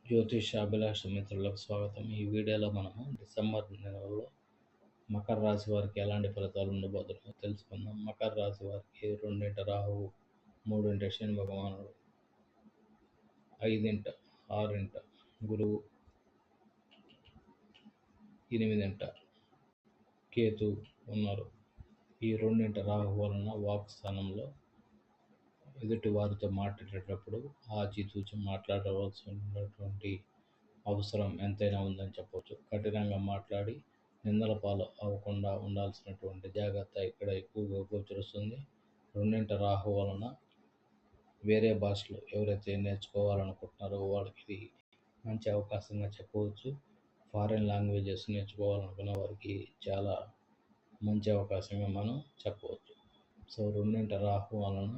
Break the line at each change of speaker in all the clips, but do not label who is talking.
జ్యోతిషాభిలాష మిత్రులకు స్వాగతం. ఈ వీడియోలో మనము డిసెంబర్ నెలలో మకర రాశి వారికి ఎలాంటి ఫలితాలు ఉండబోతున్నాయో తెలుసుకుందాం. మకర రాశి వారికి 2 రాహువు, 3 శని భగవానుడు, 5 6 గురువు, 8 కేతు ఉన్నారు. ఈ 2 రాహు వలన వాక్ స్థానంలో ఎదుటి వారితో మాట్లాడేటప్పుడు ఆచితూచి మాట్లాడవలసినటువంటి అవసరం ఎంతైనా ఉందని చెప్పవచ్చు. కఠినంగా మాట్లాడి నిందల పాలు అవ్వకుండా ఉండాల్సినటువంటి జాగ్రత్త ఇక్కడ ఎక్కువగా గోచరిస్తుంది. 2 రాహు వలన వేరే భాషలు ఎవరైతే నేర్చుకోవాలనుకుంటున్నారో వాళ్ళకి ఇది మంచి అవకాశంగా చెప్పవచ్చు. ఫారిన్ లాంగ్వేజెస్ నేర్చుకోవాలనుకున్న వారికి చాలా మంచి అవకాశంగా మనం చెప్పవచ్చు. సో 2 రాహు వలన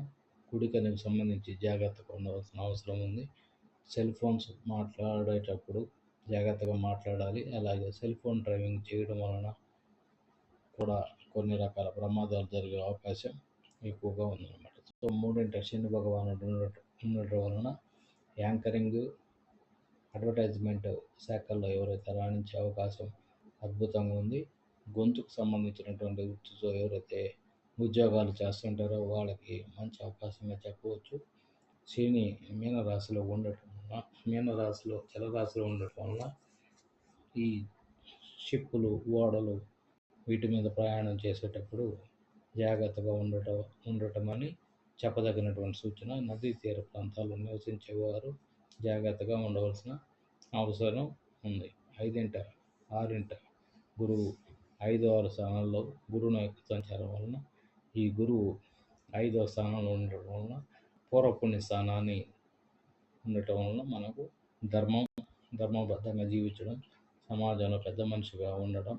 కుడికనికి సంబంధించి జాగ్రత్తగా ఉండవలసిన అవసరం ఉంది. సెల్ ఫోన్స్ మాట్లాడేటప్పుడు జాగ్రత్తగా మాట్లాడాలి. అలాగే సెల్ ఫోన్ డ్రైవింగ్ చేయడం వలన కూడా కొన్ని రకాల ప్రమాదాలు జరిగే అవకాశం ఎక్కువగా ఉందన్నమాట. సో 3 శని భగవానుడు ఉండటం వలన యాంకరింగ్, అడ్వర్టైజ్మెంట్ శాఖల్లో ఎవరైతే రాణించే అవకాశం అద్భుతంగా ఉంది. గొంతుకు సంబంధించినటువంటి వృత్తితో ఎవరైతే ఉద్యోగాలు చేస్తుంటారో వాళ్ళకి మంచి అవకాశంగా చెప్పవచ్చు. శని మీనరాశిలో జలరాశిలో ఉండటం వలన ఈ షిప్పులు, ఓడలు వీటి మీద ప్రయాణం చేసేటప్పుడు జాగ్రత్తగా ఉండటం అని చెప్పదగినటువంటి సూచన. నదీ తీర ప్రాంతాల్లో నివసించేవారు జాగ్రత్తగా ఉండవలసిన అవసరం ఉంది. 5 6 గురువు 5, 6 స్థానాల్లో గురువుల యొక్క సంచారం వలన ఈ గురువు 5వ స్థానంలో ఉండటం వలన పూర్వపుణ్య స్థానాన్ని ఉండటం వలన మనకు ధర్మబద్ధంగా జీవించడం, సమాజంలో పెద్ద మనిషిగా ఉండడం,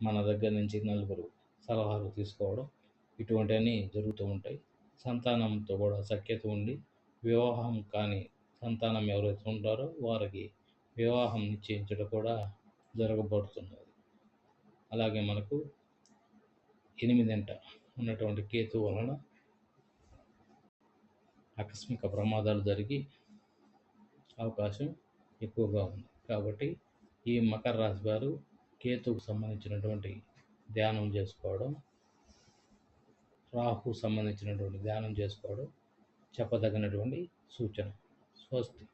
మన దగ్గర నుంచి నలుగురు సలహాలు తీసుకోవడం ఇటువంటివన్నీ జరుగుతూ ఉంటాయి. సంతానంతో కూడా సఖ్యత ఉండి వివాహం కాని సంతానం ఎవరైతే ఉంటారో వారికి వివాహం నిశ్చయించడం కూడా జరగబడుతున్నది. అలాగే మనకు 8 ఉన్నటువంటి కేతు వలన ఆకస్మిక ప్రమాదాలు జరిగి అవకాశం ఎక్కువగా ఉంది. కాబట్టి ఈ మకర రాశి వారు కేతుకు సంబంధించినటువంటి ధ్యానం చేసుకోవడం, రాహు సంబంధించినటువంటి ధ్యానం చేసుకోవడం చెప్పదగినటువంటి సూచన. స్వస్తి.